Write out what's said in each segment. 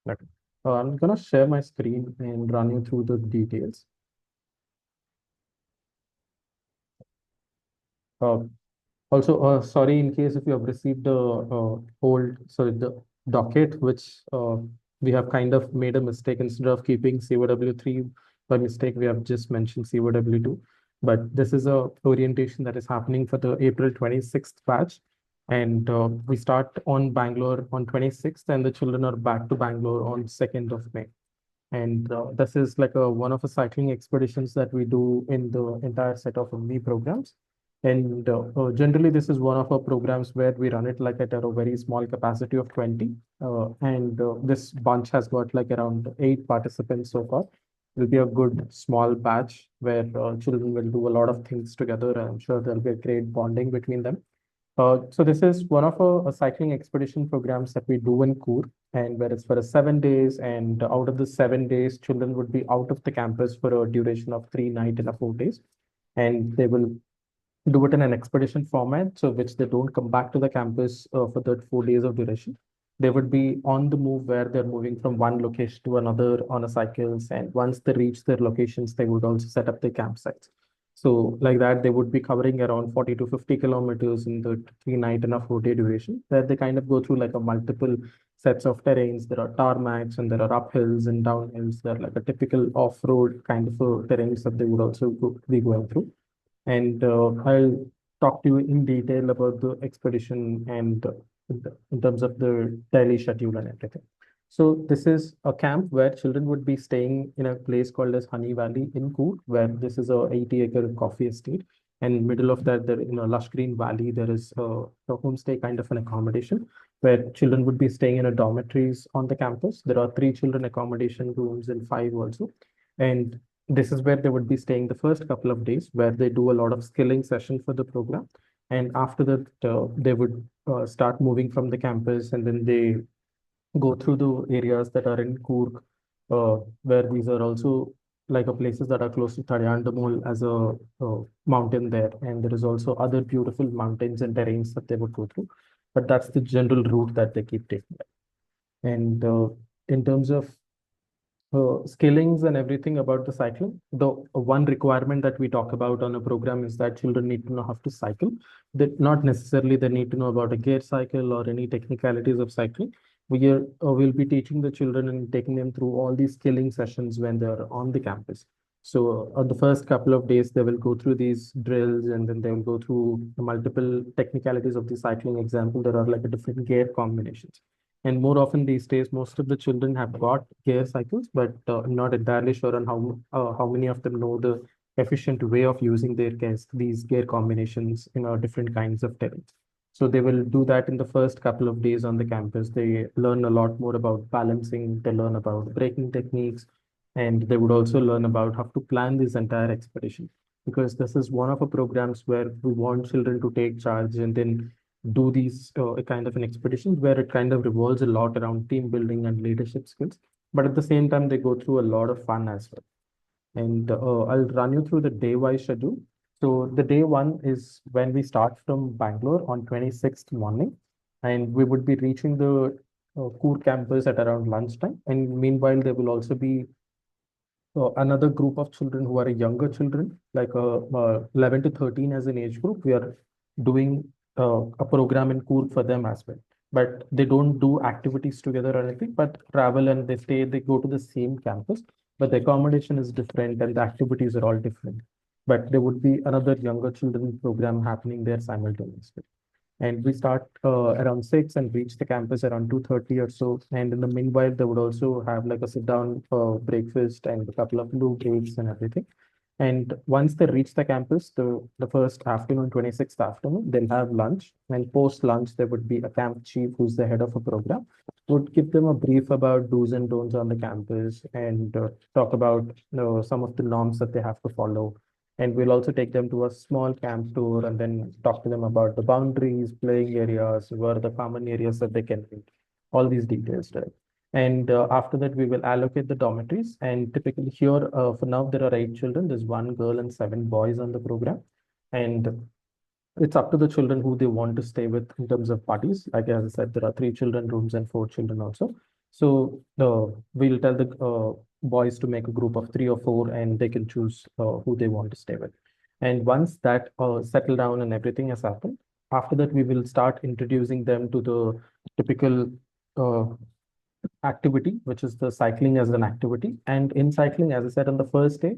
Okay. I'm gonna share my screen and run you through the details. Uh, Also, sorry in case if you have received the the docket, which we have kind of made a mistake. Instead of keeping COW3 by mistake, we have just mentioned COW2. But this is a orientation that is happening for the April 26th batch. And we start on Bangalore on 26th, and the children are back to Bangalore on 2nd of May. And this is like one of the cycling expeditions that we do in the entire set of Inme programs. And generally, this is one of our programs where we run it like at a very small capacity of 20. And this bunch has got like around 8 participants so far. It will be a good small batch where children will do a lot of things together. I'm sure there'll be a great bonding between them. So this is one of a cycling expedition programs that we do in Coorg, and where it's for 7 days. And out of the 7 days, children would be out of the campus for a duration of 3 nights and 4 days, and they will do it in an expedition format, so which they don't come back to the campus for that 4 days of duration. They would be on the move where they're moving from one location to another on a cycles, and once they reach their locations, they would also set up their campsites. So like that, they would be covering around 40 to 50 kilometers in the 3 night and a 4 day duration, where they kind of go through like a multiple sets of terrains. There are tarmacs and there are uphills and downhills. They're like a typical off-road kind of terrains that they would also be going through. And I'll talk to you in detail about the expedition and in terms of the daily schedule and everything. So this is a camp where children would be staying in a place called as Honey Valley in Coorg, where this is a 80-acre coffee estate. And middle of that, there in a lush green valley, there is a homestay kind of an accommodation where children would be staying in a dormitories on the campus. There are 3 children accommodation rooms and 5 also. And this is where they would be staying the first couple of days, where they do a lot of skilling session for the program. And after that, they would start moving from the campus, and then they go through the areas that are in Coorg, where these are also like a places that are close to Tharyandamol as a mountain there. And there is also other beautiful mountains and terrains that they would go through. But that's the general route that they keep taking. And in terms of skillings and everything about the cycling. The one requirement that we talk about on a program is that children need to know how to cycle. That not necessarily they need to know about a gear cycle or any technicalities of cycling. We'll be teaching the children and taking them through all these skilling sessions when they're on the campus. So on the first couple of days, they will go through these drills, and then they will go through the multiple technicalities of the cycling. Example, there are like a different gear combinations. And more often these days, most of the children have got gear cycles, but I'm not entirely sure on how many of them know the efficient way of using these gear combinations in different kinds of terrains. So they will do that in the first couple of days on the campus. They learn a lot more about balancing. They learn about braking techniques, and they would also learn about how to plan this entire expedition. Because this is one of the programs where we want children to take charge and then do these kind of an expeditions where it kind of revolves a lot around team building and leadership skills. But at the same time, they go through a lot of fun as well. And I'll run you through the day-wise schedule. So the day one is when we start from Bangalore on 26th morning, and we would be reaching the Coorg campus at around lunchtime. And meanwhile, there will also be another group of children who are younger children, like 11 to 13 as an age group. We are doing a program in Coorg for them as well. But they don't do activities together or anything, but travel and they go to the same campus, but the accommodation is different and the activities are all different. But there would be another younger children program happening there simultaneously. And we start around 6 and reach the campus around 2:30 or so. And in the meanwhile, they would also have like a sit down breakfast and a couple of blue breaks and everything. And once they reach the campus, the first afternoon, 26th afternoon, they'll have lunch. And post lunch, there would be a camp chief who's the head of a program, would give them a brief about do's and don'ts on the campus and talk about some of the norms that they have to follow. And we'll also take them to a small camp tour and then talk to them about the boundaries, playing areas, where the common areas that they can meet, all these details, right? And after that, we will allocate the dormitories. And typically here, for now, there are 8 children. There's 1 girl and 7 boys on the program. And it's up to the children who they want to stay with in terms of parties. Like as I said, there are 3 children rooms and 4 children also. So we'll tell the boys to make a group of 3 or 4, and they can choose who they want to stay with. And once that settle down and everything has happened, after that we will start introducing them to the typical uh, activity, which is the cycling as an activity. And in cycling, as I said on the first day,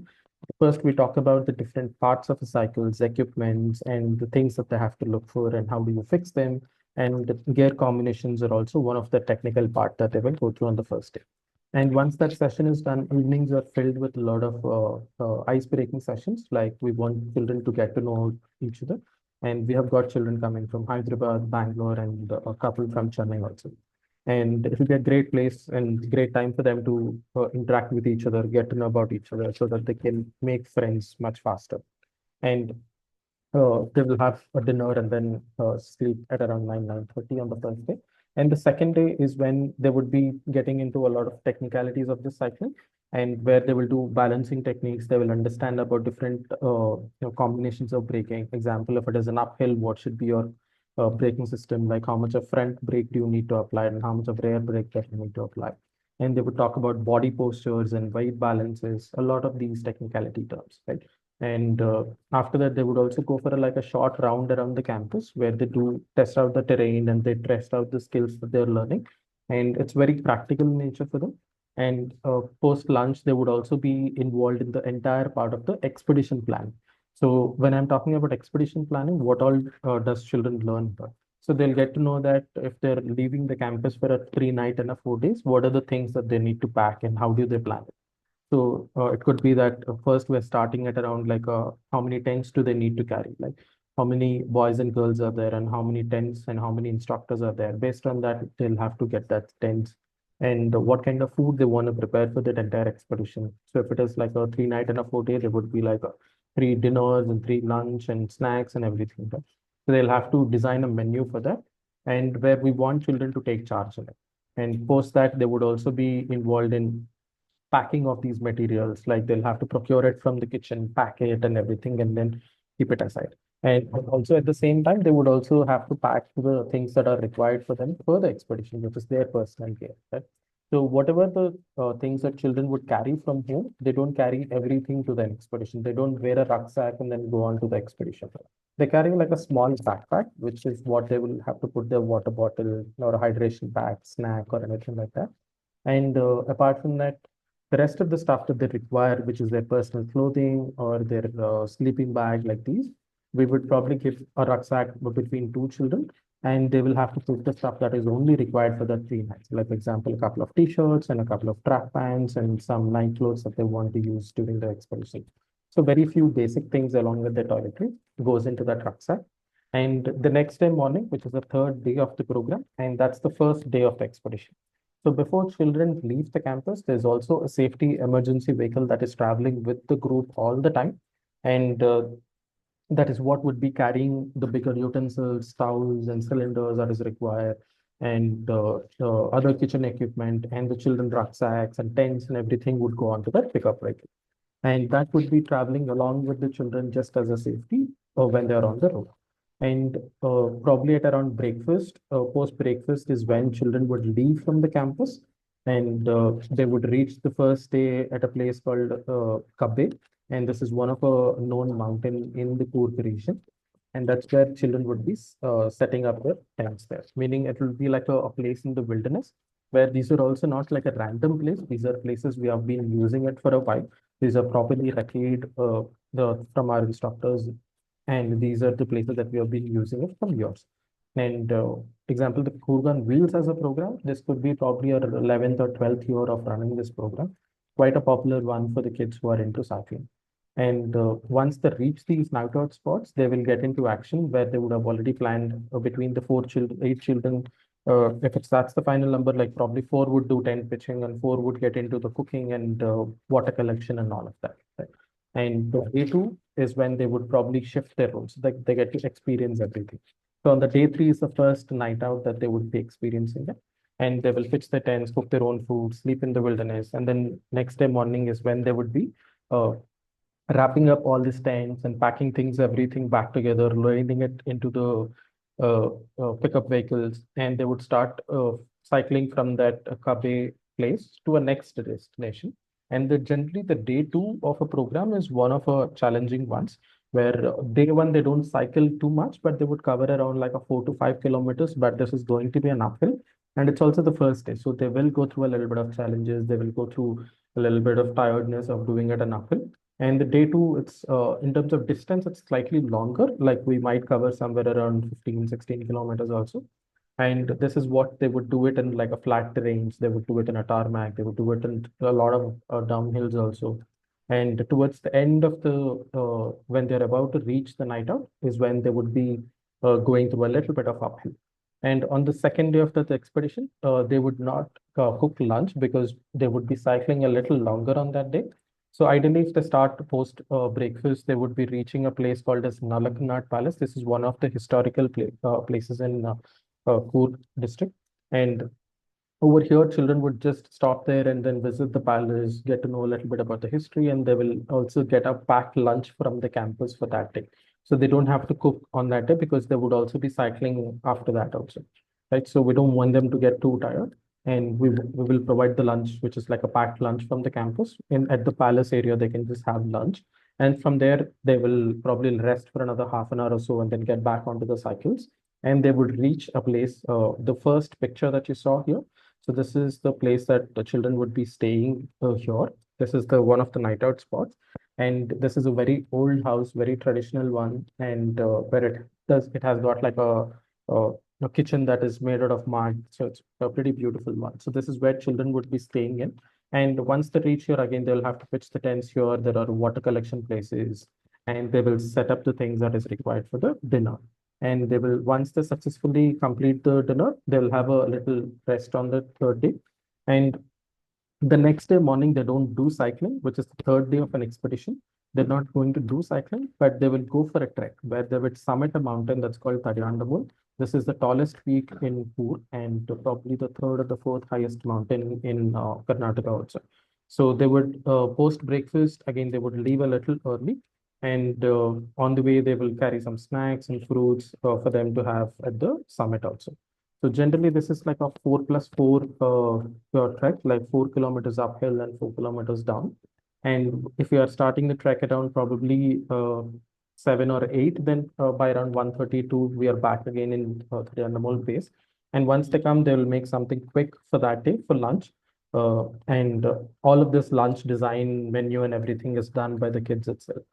first we talk about the different parts of the cycles, equipments, and the things that they have to look for, and how do you fix them. And the gear combinations are also one of the technical part that they will go through on the first day. And once that session is done, evenings are filled with a lot of ice-breaking sessions. Like we want children to get to know each other. And we have got children coming from Hyderabad, Bangalore, and a couple from Chennai also. And it will be a great place and great time for them to interact with each other, get to know about each other so that they can make friends much faster. And they will have a dinner and then sleep at around 9:30 on the first day. And the second day is when they would be getting into a lot of technicalities of the cycling, and where they will do balancing techniques. They will understand about different combinations of braking. Example, if it is an uphill, what should be your braking system? Like how much of front brake do you need to apply, and how much of rear brake that you need to apply. And they would talk about body postures and weight balances, a lot of these technicality terms, right? And after that, they would also go for like a short round around the campus where they do test out the terrain and they test out the skills that they're learning. And it's very practical in nature for them. And post lunch, they would also be involved in the entire part of the expedition plan. So when I'm talking about expedition planning, what all does children learn? So they'll get to know that if they're leaving the campus for a 3 night and a 4 days, what are the things that they need to pack and how do they plan it? So it could be that first we're starting at around like how many tents do they need to carry? Like how many boys and girls are there and how many tents and how many instructors are there. Based on that, they'll have to get that tents and what kind of food they want to prepare for that entire expedition. So if it is like a 3 night and a 4 day, there would be like 3 dinners and 3 lunch and snacks and everything. Right? So they'll have to design a menu for that and where we want children to take charge in it. And post that, they would also be involved in packing of these materials. Like they'll have to procure it from the kitchen, pack it and everything, and then keep it aside. And also at the same time, they would also have to pack the things that are required for them for the expedition, which is their personal care. Right? So whatever the things that children would carry from home, they don't carry everything to the expedition. They don't wear a rucksack and then go on to the expedition. They carry like a small backpack, which is what they will have to put their water bottle or a hydration pack, snack, or anything like that. And apart from that, the rest of the stuff that they require, which is their personal clothing or their sleeping bag, like these, we would probably give a rucksack between 2 children, and they will have to put the stuff that is only required for the 3 nights. Like, for example, a couple of t-shirts and a couple of track pants and some night clothes that they want to use during the expedition. So very few basic things along with the toiletry goes into that rucksack. And the next day morning, which is the third day of the program, and that's the first day of the expedition. So before children leave the campus, there's also a safety emergency vehicle that is traveling with the group all the time. And that is what would be carrying the bigger utensils, towels, and cylinders that is required, and other kitchen equipment, and the children rucksacks and tents and everything would go onto that pickup vehicle. And that would be traveling along with the children just as a safety when they're on the road. And probably at around breakfast, post breakfast is when children would leave from the campus and they would reach the first day at a place called Kabbe. And this is one of a known mountain in the Coorg region. And that's where children would be setting up their tents there, meaning it will be like a place in the wilderness where these are also not like a random place. These are places we have been using it for a while. These are properly recceived from our instructors, and these are the places that we have been using it from yours. And example, the Coorg on Wheels as a program, this could be probably our 11th or 12th year of running this program. Quite a popular one for the kids who are into cycling. And once they reach these night out spots, they will get into action where they would have already planned between the 4 children, 8 children. If it's that's the final number, like probably 4 would do tent pitching and 4 would get into the cooking and water collection and all of that. Right? And the day 2 is when they would probably shift their roles. Like they get to experience everything. So on the day 3 is the first night out that they would be experiencing it. And they will pitch their tents, cook their own food, sleep in the wilderness. And then next day morning is when they would be uh, wrapping up all these tents and packing things, everything back together, loading it into the pickup vehicles, and they would start cycling from that Kabe place to a next destination. And generally, the day two of a program is one of a challenging ones where day one they don't cycle too much, but they would cover around like a 4 to 5 kilometers. But this is going to be an uphill, and it's also the first day, so they will go through a little bit of challenges. They will go through a little bit of tiredness of doing it an uphill. And the day two, it's in terms of distance, it's slightly longer. Like we might cover somewhere around 15, 16 kilometers also. And this is what they would do it in like a flat terrains. They would do it in a tarmac. They would do it in a lot of downhills also. And towards the end of when they're about to reach the night out is when they would be going through a little bit of uphill. And on the second day of the expedition, they would not cook lunch because they would be cycling a little longer on that day. So ideally, if they start post breakfast, they would be reaching a place called as Nalaknad Palace. This is one of the historical places in Coorg district. And over here, children would just stop there and then visit the palace, get to know a little bit about the history, and they will also get a packed lunch from the campus for that day. So they don't have to cook on that day because they would also be cycling after that also, right? So we don't want them to get too tired, and we will provide the lunch, which is like a packed lunch from the campus. In at the palace area, they can just have lunch, and from there they will probably rest for another half an hour or so, and then get back onto the cycles, and they would reach a place. The first picture that you saw here, so this is the place that the children would be staying here. This is the one of the night out spots, and this is a very old house, very traditional one, and where it has got like a kitchen that is made out of mud, so it's a pretty beautiful one. So this is where children would be staying in, and once they reach here again, they'll have to pitch the tents here. There are water collection places, and they will set up the things that is required for the dinner. And they will, once they successfully complete the dinner, they'll have a little rest on the third day. And the next day morning, they don't do cycling, which is the third day of an expedition. They're not going to do cycling, but they will go for a trek where they would summit a mountain that's called Tadiyandamol. This is the tallest peak in Coorg and probably the third or the fourth highest mountain in Karnataka also. So they would post breakfast again. They would leave a little early, and on the way they will carry some snacks and fruits for them to have at the summit also. So generally, this is like a 4+4 trek, like 4 kilometers uphill and 4 kilometers down. And if you are starting the trek around probably 7 or 8, then by around 1:32, we are back again in the normal base. And once they come, they will make something quick for that day for lunch. And all of this lunch design, menu, and everything is done by the kids itself.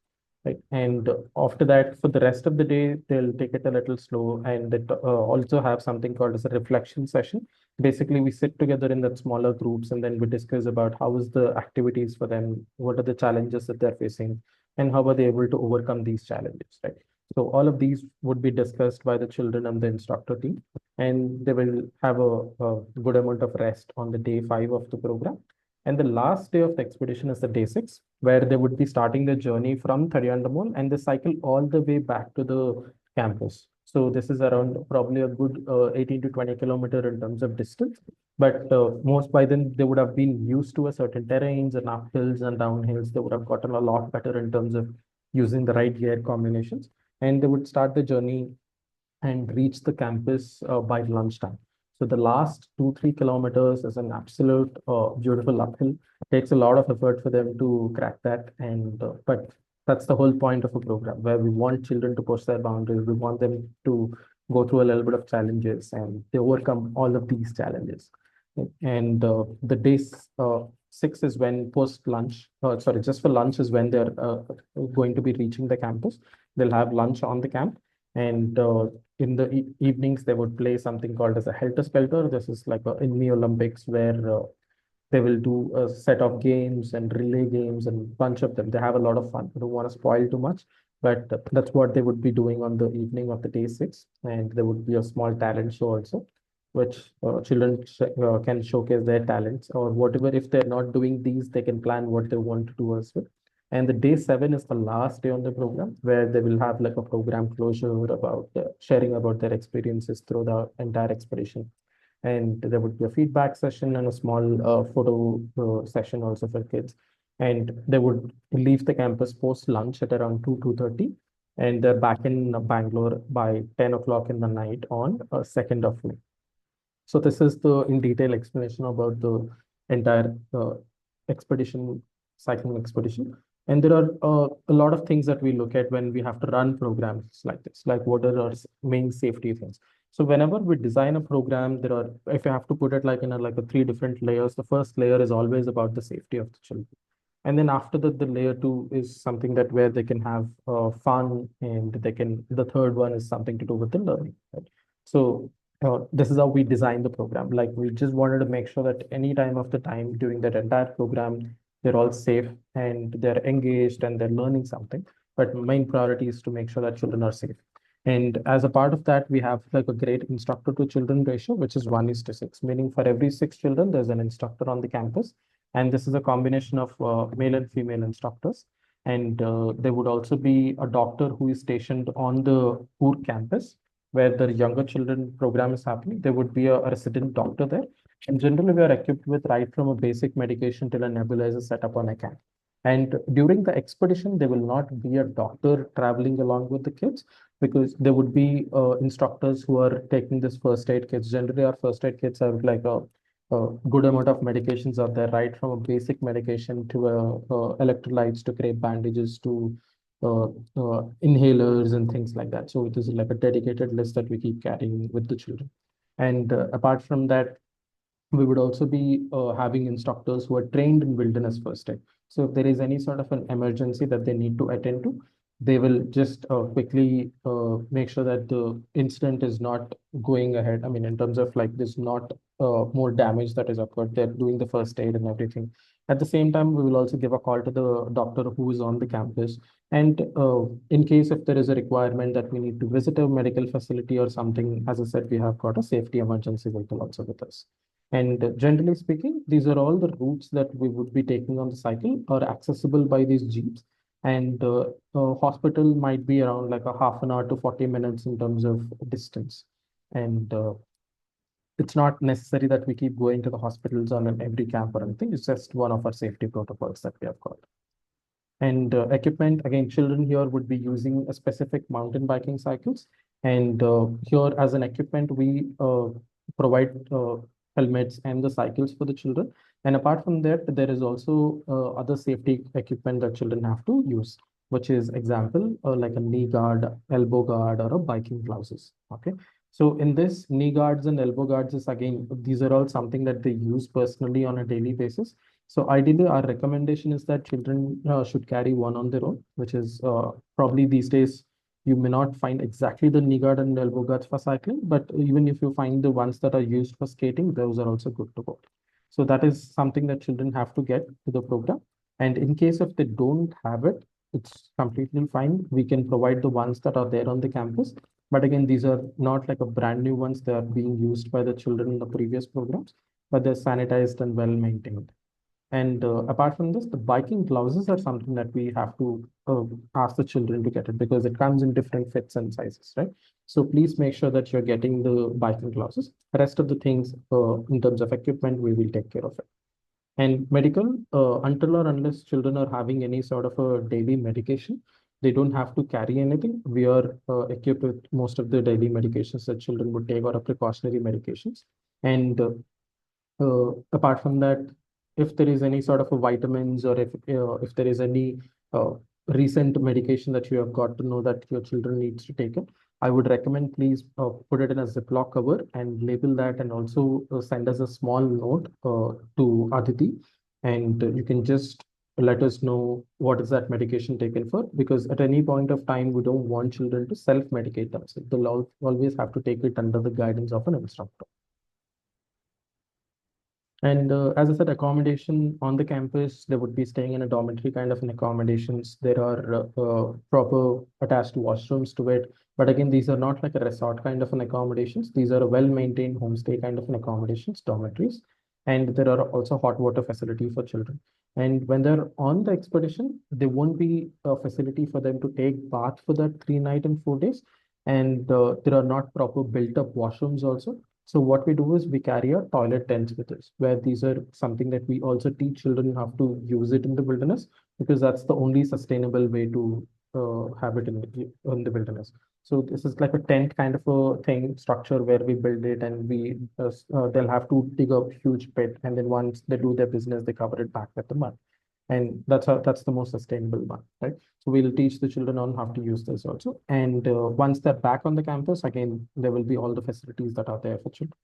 Right. And after that, for the rest of the day, they'll take it a little slow, and they also have something called as a reflection session. Basically, we sit together in that smaller groups, and then we discuss about how is the activities for them, what are the challenges that they're facing, and how are they able to overcome these challenges, right? So all of these would be discussed by the children and the instructor team, and they will have a good amount of rest on the day 5 of the program. And the last day of the expedition is the day 6, where they would be starting the journey from Thariandamol, and they cycle all the way back to the campus. So this is around probably a good 18 to 20 kilometer in terms of distance. But most by then they would have been used to a certain terrains and uphills and downhills. They would have gotten a lot better in terms of using the right gear combinations. And they would start the journey and reach the campus by lunchtime. So the last 2, 3 kilometers is an absolute beautiful uphill. Takes a lot of effort for them to crack that, and but that's the whole point of a program where we want children to push their boundaries. We want them to go through a little bit of challenges, and they overcome all of these challenges. And the day 6 is when post lunch, sorry, just for lunch is when they're going to be reaching the campus. They'll have lunch on the camp, and in the evenings they would play something called as a helter skelter. This is like a Inme Olympics where they will do a set of games and relay games and bunch of them. They have a lot of fun. I don't want to spoil too much, but that's what they would be doing on the evening of the day 6. And there would be a small talent show also, which children can showcase their talents or whatever. If they're not doing these, they can plan what they want to do as well. And the day 7 is the last day on the program where they will have like a program closure about sharing about their experiences through the entire expedition. And there would be a feedback session and a small photo session also for kids. And they would leave the campus post lunch at around 2:30, and they're back in Bangalore by 10 o'clock in the night on 2nd of May. So this is the in detail explanation about the entire expedition, cycling expedition. And there are a lot of things that we look at when we have to run programs like this, like what are our main safety things. So whenever we design a program, there are, if you have to put it like in a like a three different layers, the first layer is always about the safety of the children. And then after that, the layer two is something that where they can have fun, and they can, the third one is something to do with the learning, right? So this is how we design the program. Like we just wanted to make sure that any time of the time during that entire program, they're all safe and they're engaged and they're learning something. But main priority is to make sure that children are safe. And as a part of that, we have like a great instructor to children ratio, which is 1:6, meaning for every 6 children, there's an instructor on the campus. And this is a combination of male and female instructors. And there would also be a doctor who is stationed on the Coorg campus where the younger children program is happening. There would be a resident doctor there. And generally, we are equipped with right from a basic medication till a nebulizer setup on a camp. And during the expedition, there will not be a doctor traveling along with the kids, because there would be instructors who are taking this first aid kits. Generally, our first aid kits are like a good amount of medications out there, right from a basic medication to electrolytes to crepe bandages to inhalers and things like that. So it is like a dedicated list that we keep carrying with the children. And apart from that, we would also be having instructors who are trained in wilderness first aid. So if there is any sort of an emergency that they need to attend to, they will just quickly make sure that the incident is not going ahead. I mean, in terms of like there's not more damage that is occurred. They're doing the first aid and everything. At the same time, we will also give a call to the doctor who is on the campus. And in case if there is a requirement that we need to visit a medical facility or something, as I said, we have got a safety emergency vehicle also with us. And generally speaking, these are all the routes that we would be taking on the cycle are accessible by these jeeps. And hospital might be around like a half an hour to 40 minutes in terms of distance. And it's not necessary that we keep going to the hospitals on every camp or anything. It's just one of our safety protocols that we have got. And equipment, again, children here would be using a specific mountain biking cycles. And here as an equipment, we provide helmets and the cycles for the children. And apart from that, there is also other safety equipment that children have to use, which is example, like a knee guard, elbow guard, or a biking blouses. Okay. So in this, knee guards and elbow guards is again, these are all something that they use personally on a daily basis. So ideally, our recommendation is that children should carry one on their own, which is probably these days you may not find exactly the knee guard and elbow guards for cycling, but even if you find the ones that are used for skating, those are also good to go. So that is something that children have to get to the program. And in case if they don't have it, it's completely fine. We can provide the ones that are there on the campus. But again, these are not like a brand new ones. They are being used by the children in the previous programs, but they're sanitized and well maintained. And apart from this, the biking blouses are something that we have to ask the children to get it, because it comes in different fits and sizes, right? So please make sure that you're getting the biking blouses. The rest of the things in terms of equipment, we will take care of it. And medical, until or unless children are having any sort of a daily medication, they don't have to carry anything. We are equipped with most of the daily medications that children would take, or a precautionary medications. And apart from that, if there is any sort of a vitamins, or if there is any uh, recent medication that you have got to know that your children needs to take it, I would recommend please put it in a Ziploc cover and label that, and also send us a small note to Aditi, and you can just let us know what is that medication taken for, because at any point of time we don't want children to self-medicate themselves. They'll always have to take it under the guidance of an instructor. And as I said, accommodation on the campus, they would be staying in a dormitory kind of an accommodations. There are proper attached washrooms to it. But again, these are not like a resort kind of an accommodations. These are a well-maintained homestay kind of an accommodations, dormitories. And there are also hot water facility for children. And when they're on the expedition, there won't be a facility for them to take bath for that 3 night and 4 days. And there are not proper built-up washrooms also. So what we do is we carry our toilet tents with us, where these are something that we also teach children how to use it in the wilderness, because that's the only sustainable way to habit in the wilderness. So this is like a tent kind of a thing structure where we build it, and they'll have to dig a huge pit, and then once they do their business, they cover it back with the mud, and that's the most sustainable one, right? So we'll teach the children on how to use this also, and once they're back on the campus, again there will be all the facilities that are there for children.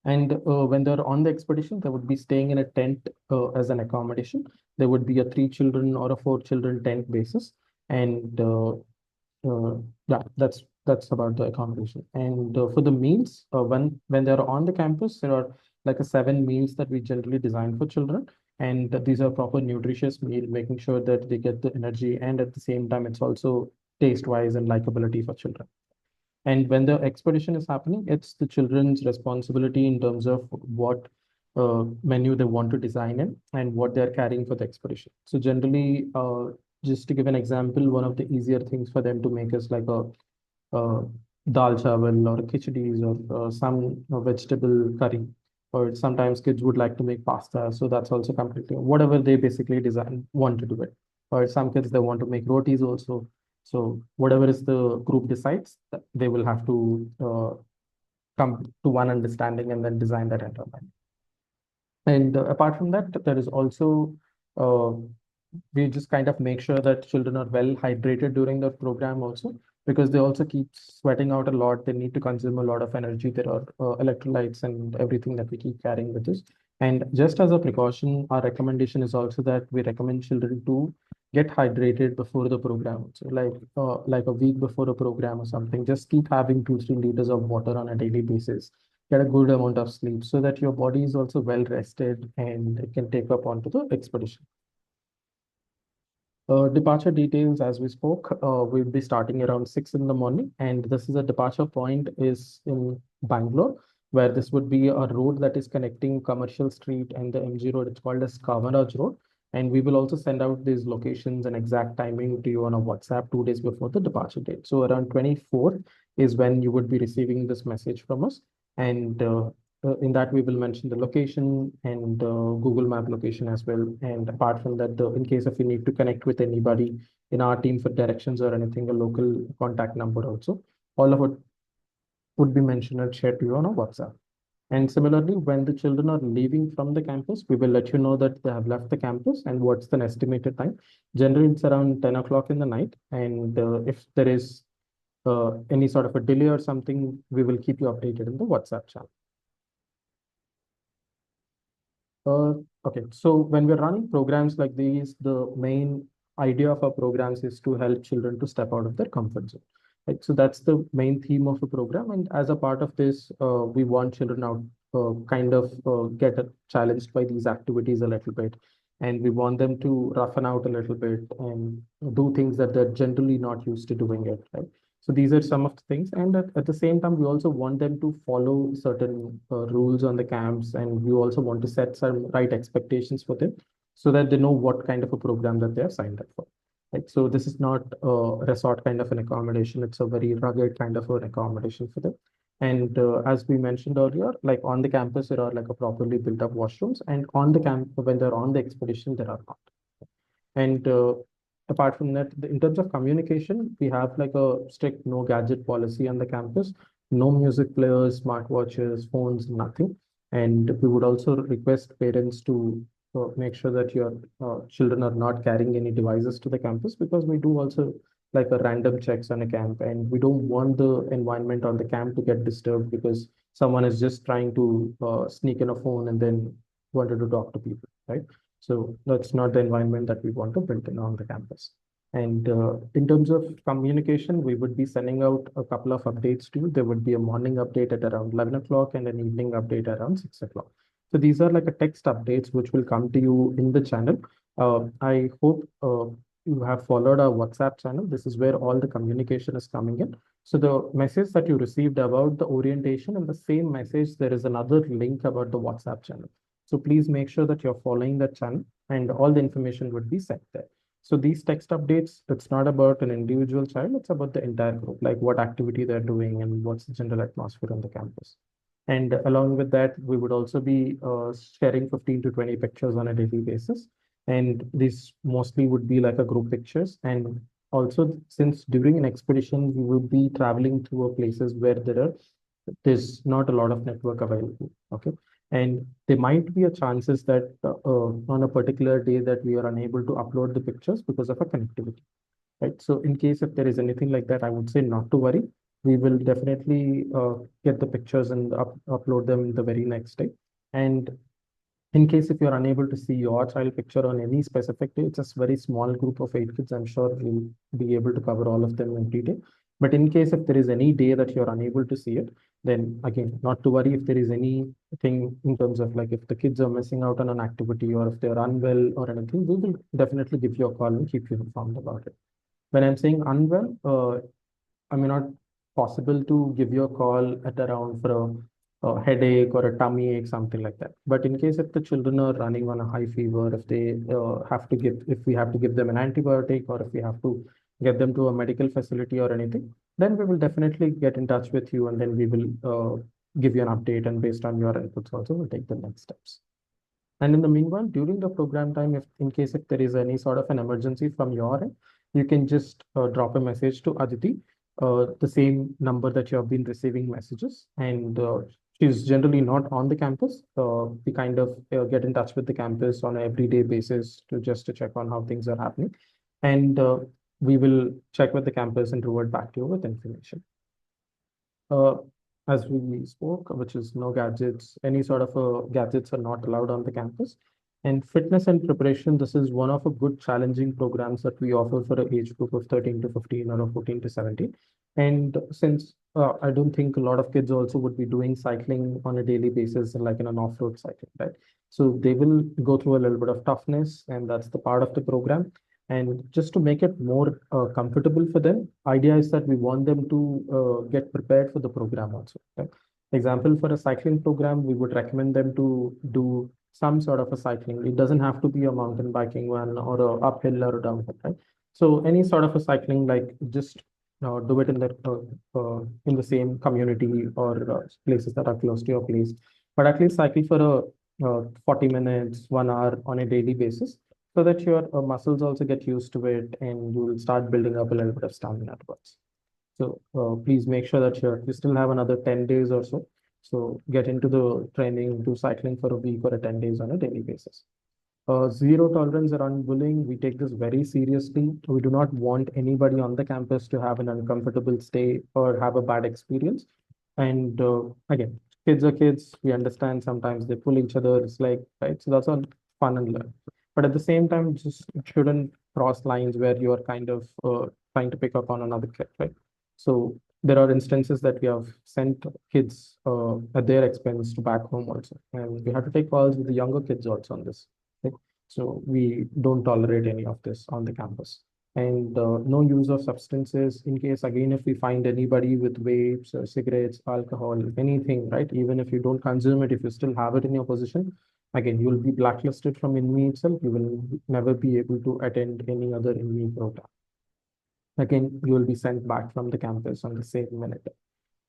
And when they're on the expedition, they would be staying in a tent as an accommodation. There would be a 3 children or a 4 children tent basis, and uh, yeah, that's about the accommodation. And for the meals, when they're on the campus, there are like a 7 meals that we generally design for children, and these are proper nutritious meal, making sure that they get the energy, and at the same time, it's also taste-wise and likability for children. And when the expedition is happening, it's the children's responsibility in terms of what menu they want to design in and what they're carrying for the expedition. So generally, just to give an example, one of the easier things for them to make is like a dal chawal or khichdis or some vegetable curry. Or sometimes kids would like to make pasta, so that's also completely whatever they basically design want to do it. Or some kids they want to make rotis also. So whatever is the group decides, they will have to come to one understanding and then design that entire menu. And apart from that, there is also uh, we just kind of make sure that children are well hydrated during the program also, because they also keep sweating out a lot. They need to consume a lot of energy. There are electrolytes and everything that we keep carrying with us. And just as a precaution, our recommendation is also that we recommend children to get hydrated before the program. So like a week before a program or something, just keep having 2-3 liters of water on a daily basis. Get a good amount of sleep so that your body is also well rested and it can take up onto the expedition. Departure details, as we spoke, we'll be starting around 6 in the morning, and this is a departure point is in Bangalore, where this would be a road that is connecting Commercial Street and the MG Road. It's called as Kavanraj Road, and we will also send out these locations and exact timing to you on a WhatsApp 2 days before the departure date. So around 24th is when you would be receiving this message from us, and in that we will mention the location and Google Map location as well. And apart from that, in case if you need to connect with anybody in our team for directions or anything, a local contact number also, all of it would be mentioned and shared to you on a WhatsApp. And similarly, when the children are leaving from the campus, we will let you know that they have left the campus and what's the estimated time. Generally, it's around 10 o'clock in the night. And if there is any sort of a delay or something, we will keep you updated in the WhatsApp channel. Uh, okay, so when we're running programs like these, the main idea of our programs is to help children to step out of their comfort zone. Right? So that's the main theme of the program. And as a part of this, we want children out kind of get challenged by these activities a little bit. And we want them to roughen out a little bit and do things that they're generally not used to doing it, right? So these are some of the things. And at the same time, we also want them to follow certain rules on the camps. And we also want to set some right expectations for them so that they know what kind of a program that they are signed up for. Right? So this is not a resort kind of an accommodation. It's a very rugged kind of an accommodation for them. And as we mentioned earlier, like on the campus, there are like a properly built up washrooms. And on the camp, when they're on the expedition, there are not. And apart from that, in terms of communication, we have like a strict no gadget policy on the campus, no music players, smartwatches, phones, nothing. And we would also request parents to make sure that your children are not carrying any devices to the campus, because we do also like a random checks on a camp, and we don't want the environment on the camp to get disturbed because someone is just trying to sneak in a phone and then wanted to talk to people, right? So that's not the environment that we want to build in on the campus. And in terms of communication, we would be sending out a couple of updates to you. There would be a morning update at around 11 o'clock and an evening update around 6 o'clock. So these are like a text updates which will come to you in the channel. I hope you have followed our WhatsApp channel. This is where all the communication is coming in. So the message that you received about the orientation, and the same message, there is another link about the WhatsApp channel. So please make sure that you're following that channel, and all the information would be set there. So these text updates, it's not about an individual child, it's about the entire group, like what activity they're doing and what's the general atmosphere on the campus. And along with that, we would also be sharing 15 to 20 pictures on a daily basis. And these mostly would be like a group pictures. And also, since during an expedition, we would be traveling through a places where there's not a lot of network available. Okay. And there might be a chances that on a particular day that we are unable to upload the pictures because of a connectivity, right? So in case if there is anything like that, I would say not to worry. We will definitely get the pictures and upload them the very next day. And in case if you're unable to see your child picture on any specific day, it's a very small group of 8 kids. I'm sure we'll be able to cover all of them in detail. But in case if there is any day that you're unable to see it, then again, not to worry if there is anything in terms of like if the kids are missing out on an activity or if they're unwell or anything, we will definitely give you a call and keep you informed about it. When I'm saying unwell, I may not possible to give you a call at around for a headache or a tummy ache, something like that. But in case if the children are running on a high fever, if they if we have to give them an antibiotic or if we have to get them to a medical facility or anything, then we will definitely get in touch with you and then we will give you an update. And based on your inputs also, we'll take the next steps. And in the meanwhile, during the program time, if in case if there is any sort of an emergency from your end, you can just drop a message to Aditi, the same number that you have been receiving messages. And she's generally not on the campus. We kind of get in touch with the campus on an everyday basis to just to check on how things are happening. And we will check with the campus and revert back to you with information. Uh, as we spoke, which is no gadgets, any sort of gadgets are not allowed on the campus. And fitness and preparation, this is one of a good challenging programs that we offer for an age group of 13 to 15 or of 14 to 17. And since I don't think a lot of kids also would be doing cycling on a daily basis, like in an off-road cycling, right? So they will go through a little bit of toughness, and that's the part of the program. And just to make it more comfortable for them, idea is that we want them to get prepared for the program also. Right? Example, for a cycling program, we would recommend them to do some sort of a cycling. It doesn't have to be a mountain biking one or a uphill or a downhill, right? So any sort of a cycling, like just do it in the same community or places that are close to your place, but at least cycle for a 40 minutes, 1 hour on a daily basis so that your muscles also get used to it and you will start building up a little bit of stamina towards. So please make sure that you still have another 10 days or so. So get into the training, do cycling for a week or a 10 days on a daily basis. Zero tolerance around bullying. We take this very seriously. We do not want anybody on the campus to have an uncomfortable stay or have a bad experience. And again, kids are kids. We understand sometimes they pull each other. It's like, right? So that's all fun and learn. But at the same time, just it shouldn't cross lines where you are kind of trying to pick up on another kid, right? So there are instances that we have sent kids at their expense to back home also. And we have to take calls with the younger kids also on this. Right? So we don't tolerate any of this on the campus. And no use of substances in case, again, if we find anybody with vapes or cigarettes, alcohol, anything, right? Even if you don't consume it, if you still have it in your possession, again, you will be blacklisted from Inme itself. You will never be able to attend any other Inme program. Again, you will be sent back from the campus on the same minute.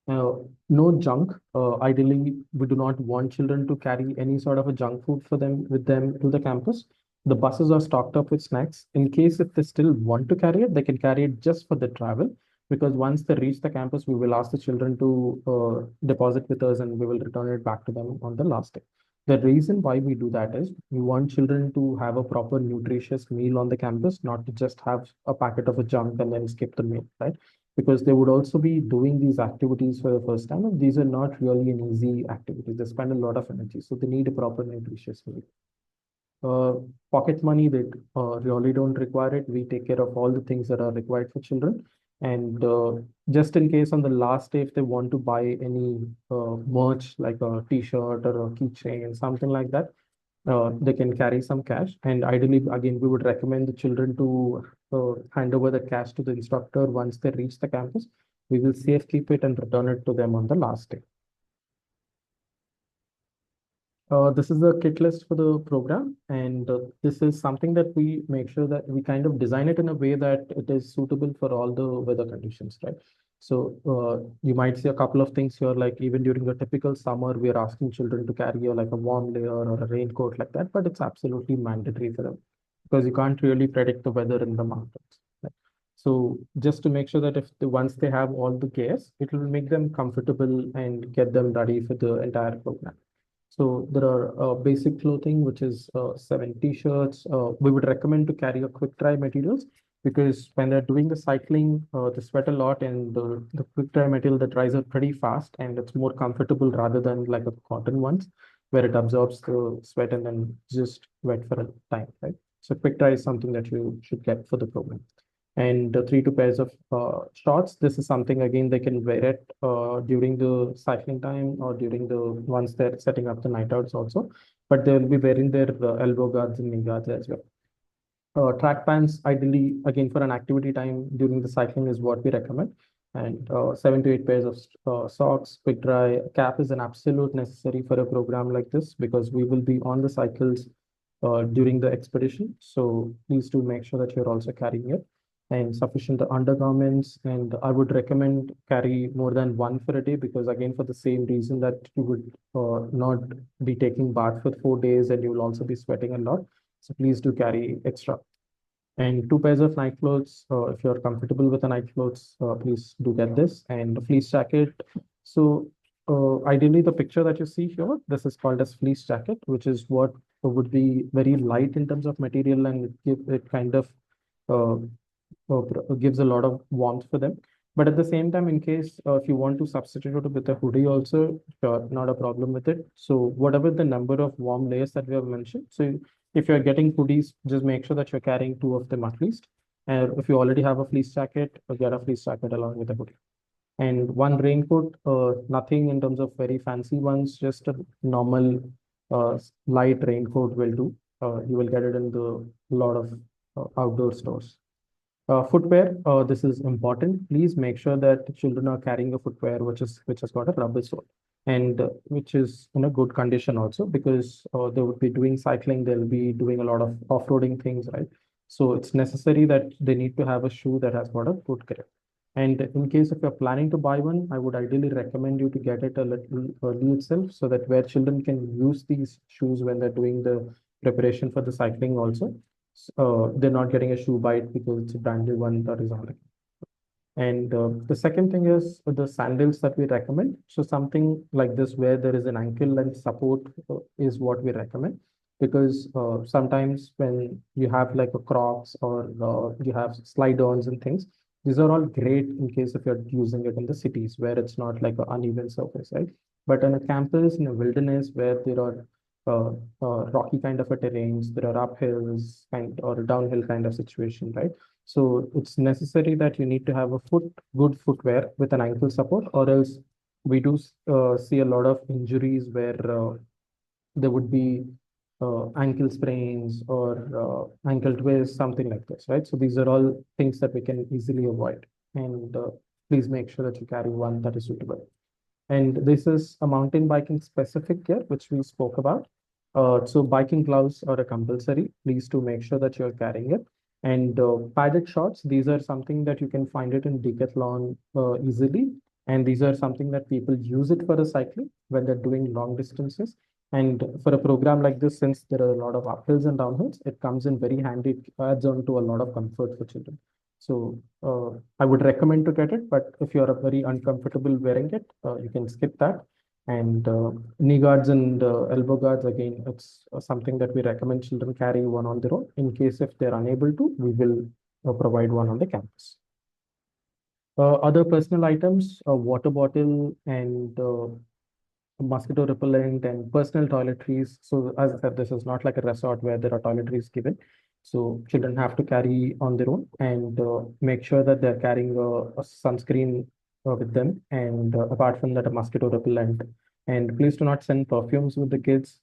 Uh, no junk. Ideally, we do not want children to carry any sort of a junk food for them with them to the campus. The buses are stocked up with snacks. In case if they still want to carry it, they can carry it just for the travel. Because once they reach the campus, we will ask the children to deposit with us and we will return it back to them on the last day. The reason why we do that is we want children to have a proper nutritious meal on the campus, not to just have a packet of a junk and then skip the meal, right? Because they would also be doing these activities for the first time, and these are not really an easy activity. They spend a lot of energy, so they need a proper nutritious meal. Uh, Pocket money, they really don't require it. We take care of all the things that are required for children. And just in case on the last day, if they want to buy any merch like a t-shirt or a keychain, something like that, they can carry some cash. And ideally, again, we would recommend the children to hand over the cash to the instructor once they reach the campus. We will safe keep it and return it to them on the last day. This is the kit list for the program, and this is something that we make sure that we kind of design it in a way that it is suitable for all the weather conditions, right? So you might see a couple of things here, like even during a typical summer, we are asking children to carry like a warm layer or a raincoat like that, but it's absolutely mandatory for them. because you can't really predict the weather in the mountains. Right? So just to make sure that once they have all the gears, it will make them comfortable and get them ready for the entire program. So there are basic clothing, which is 7 t-shirts. We would recommend to carry a quick dry materials because when they're doing the cycling, they sweat a lot, and the quick dry material that dries up pretty fast, and it's more comfortable rather than like a cotton ones where it absorbs the sweat and then just wet for a time, right? So quick dry is something that you should get for the program. And 3 to pairs of shorts. This is something again they can wear it during the cycling time or during the once they're setting up the night outs also, but they will be wearing their elbow guards and knee guards as well. Track pants, ideally, again for an activity time during the cycling is what we recommend. And 7 to 8 pairs of socks, quick dry. Cap is an absolute necessary for a program like this because we will be on the cycles during the expedition. So please do make sure that you're also carrying it and sufficient undergarments. And I would recommend carry more than one for a day because again, for the same reason that you would not be taking bath for 4 days and you will also be sweating a lot. So please do carry extra. And 2 pairs of night clothes. If you're comfortable with the night clothes, please do get this. And a fleece jacket. So ideally, the picture that you see here, this is called as fleece jacket, which is what would be very light in terms of material, and it kind of uh, gives a lot of warmth for them. But at the same time, in case if you want to substitute it with a hoodie also, sure, not a problem with it. So whatever the number of warm layers that we have mentioned, so if you're getting hoodies, just make sure that you're carrying 2 of them at least. And if you already have a fleece jacket, get a fleece jacket along with a hoodie. And one raincoat, nothing in terms of very fancy ones, just a normal light raincoat will do. You will get it in the lot of outdoor stores. Footwear, this is important. Please make sure that children are carrying a footwear which has got a rubber sole and which is in a good condition also because they would be doing cycling, they'll be doing a lot of off-roading things, right? So it's necessary that they need to have a shoe that has got a good grip. And in case if you're planning to buy one, I would ideally recommend you to get it a little early itself so that where children can use these shoes when they're doing the preparation for the cycling also, they're not getting a shoe bite because it's a brand new one that is on it. And the second thing is the sandals that we recommend. So something like this where there is an ankle length support is what we recommend because sometimes when you have like a Crocs or you have slide-ons and things, these are all great in case if you're using it in the cities where it's not like an uneven surface, right? But on a campus in a wilderness where there are rocky kind of a terrains, there are uphills kind or a downhill kind of situation, right? So it's necessary that you need to have a good footwear with an ankle support, or else we do see a lot of injuries where there would be ankle sprains or ankle twists, something like this, right? So these are all things that we can easily avoid. And please make sure that you carry one that is suitable. And this is a mountain biking specific gear, which we spoke about. So biking gloves are a compulsory. Please to make sure that you're carrying it. And padded shorts, these are something that you can find it in Decathlon easily. And these are something that people use it for a cycling when they're doing long distances. And for a program like this, since there are a lot of uphills and downhills, it comes in very handy. It adds on to a lot of comfort for children. So I would recommend to get it, but if you're very uncomfortable wearing it, you can skip that. And knee guards and elbow guards, again, it's something that we recommend children carry one on their own. In case if they're unable to, we will provide one on the campus. Other personal items, a water bottle and mosquito repellent and personal toiletries. So as I said, this is not like a resort where there are toiletries given. So children have to carry on their own and make sure that they're carrying a sunscreen with them. And apart from that, a mosquito repellent. And please do not send perfumes with the kids,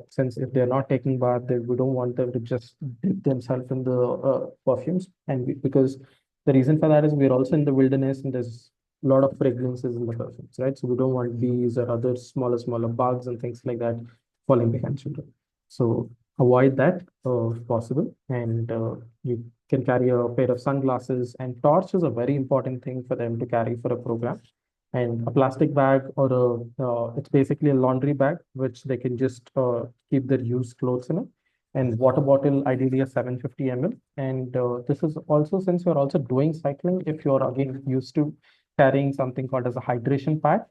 since if they're not taking bath, we don't want them to just dip themselves in the perfumes. And because the reason for that is we're also in the wilderness and there's a lot of fragrances in the perfumes, right? So we don't want bees or other smaller bugs and things like that falling behind children. So avoid that if possible. And you can carry a pair of sunglasses, and torch is a very important thing for them to carry for a program. And a plastic bag or it's basically a laundry bag, which they can just keep their used clothes in it. and water bottle ideally a 750 ml. And this is also, since you're also doing cycling, if you're again used to carrying something called as a hydration pack,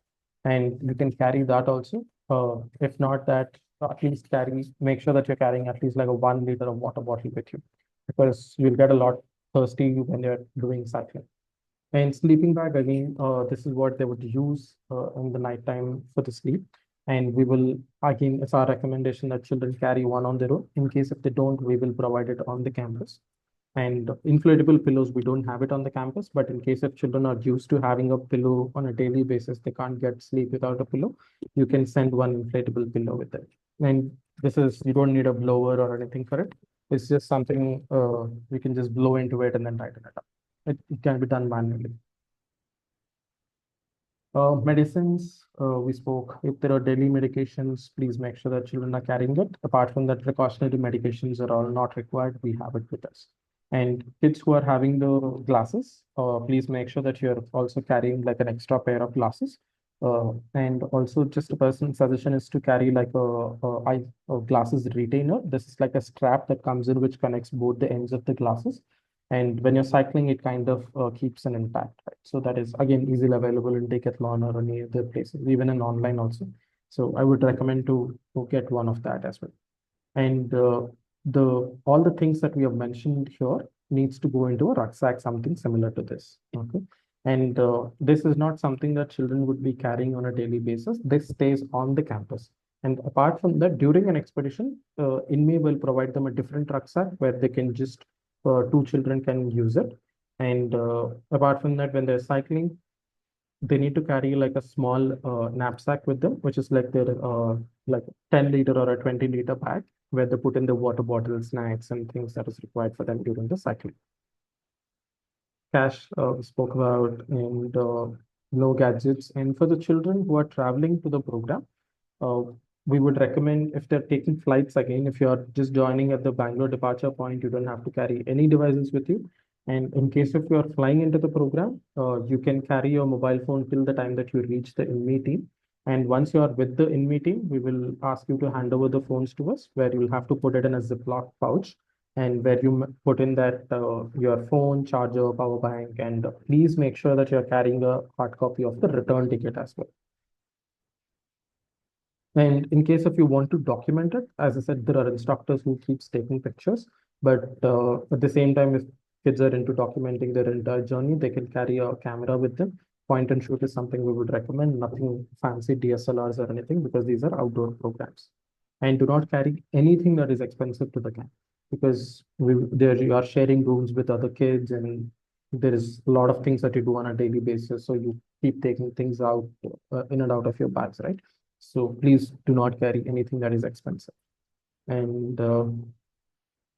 and you can carry that also. If not that, at least make sure that you're carrying at least like a 1 liter of water bottle with you, because you'll get a lot thirsty when you're doing cycling. And sleeping bag, again, this is what they would use in the nighttime for the sleep. And we will, again, it's our recommendation that children carry one on their own. In case if they don't, we will provide it on the campus. And inflatable pillows, we don't have it on the campus, but in case if children are used to having a pillow on a daily basis, they can't get sleep without a pillow, you can send one inflatable pillow with it. And this is, you don't need a blower or anything for it. It's just something you can just blow into it and then tighten it up. It can be done manually. Medicines, we spoke. If there are daily medications, please make sure that children are carrying it. Apart from that, precautionary medications are all not required. We have it with us. And kids who are having the glasses, please make sure that you're also carrying like an extra pair of glasses. And also, just a personal suggestion is to carry like a glasses retainer. This is like a strap that comes in which connects both the ends of the glasses. And when you're cycling, it kind of keeps an intact, right? So that is again easily available in Decathlon or any other places, even in online also. So I would recommend to get one of that as well. And the all the things that we have mentioned here needs to go into a rucksack, something similar to this. Okay. And this is not something that children would be carrying on a daily basis. This stays on the campus. And apart from that, during an expedition, Inme will provide them a different rucksack where they can just two children can use it. And apart from that, when they're cycling, they need to carry like a small knapsack with them, which is like their like 10 liter or a 20-liter bag, where they put in the water bottles, snacks, and things that is required for them during the cycling. Cash we spoke about, and no gadgets. And for the children who are traveling to the program, uh, we would recommend, if they're taking flights again, if you're just joining at the Bangalore departure point, you don't have to carry any devices with you. And in case if you're flying into the program, you can carry your mobile phone till the time that you reach the Inme team. And once you are with the Inme team, we will ask you to hand over the phones to us, where you'll have to put it in a Ziploc pouch, and where you put in that your phone, charger, power bank, and please make sure that you're carrying a hard copy of the return ticket as well. And in case if you want to document it, as I said, there are instructors who keeps taking pictures, but at the same time, if kids are into documenting their entire journey, they can carry a camera with them. Point and shoot is something we would recommend, nothing fancy DSLRs or anything, because these are outdoor programs. And do not carry anything that is expensive to the camp, because there you are sharing rooms with other kids, and there is a lot of things that you do on a daily basis. So you keep taking things out in and out of your bags, right? So please do not carry anything that is expensive. And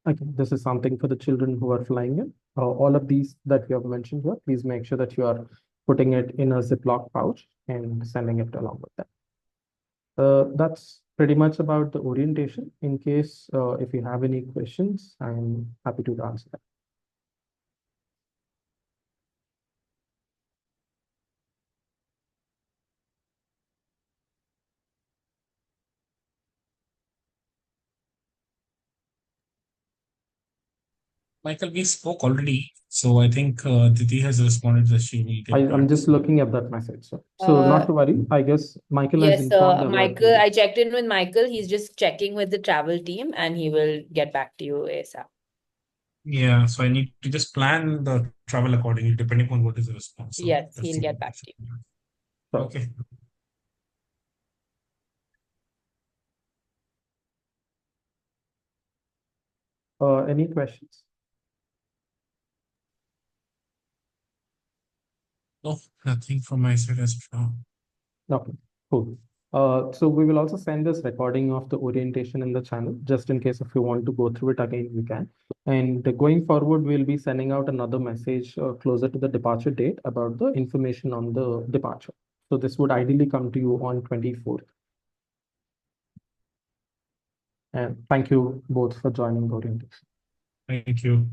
again, this is something for the children who are flying in. All of these that we have mentioned here, please make sure that you are putting it in a Ziploc pouch and sending it along with them. That's pretty much about the orientation. In case if you have any questions, I'm happy to answer them. Michael, we spoke already, so I think Didi has responded that she will get I'm back. just looking at that message. So not to worry. I guess Michael has Yes, informed about Michael, I checked in with Michael. He's just checking with the travel team and he will get back to you ASAP. Yeah, so I need to just plan the travel accordingly, depending on what is the response. So Yes, that's he'll get back to you. okay. Any questions? No, nothing from my side as of now. Okay, cool. So we will also send this recording of the orientation in the channel, just in case if you want to go through it again, you can. And going forward, we'll be sending out another message closer to the departure date about the information on the departure. So this would ideally come to you on 24th. And thank you both for joining the orientation. Thank you.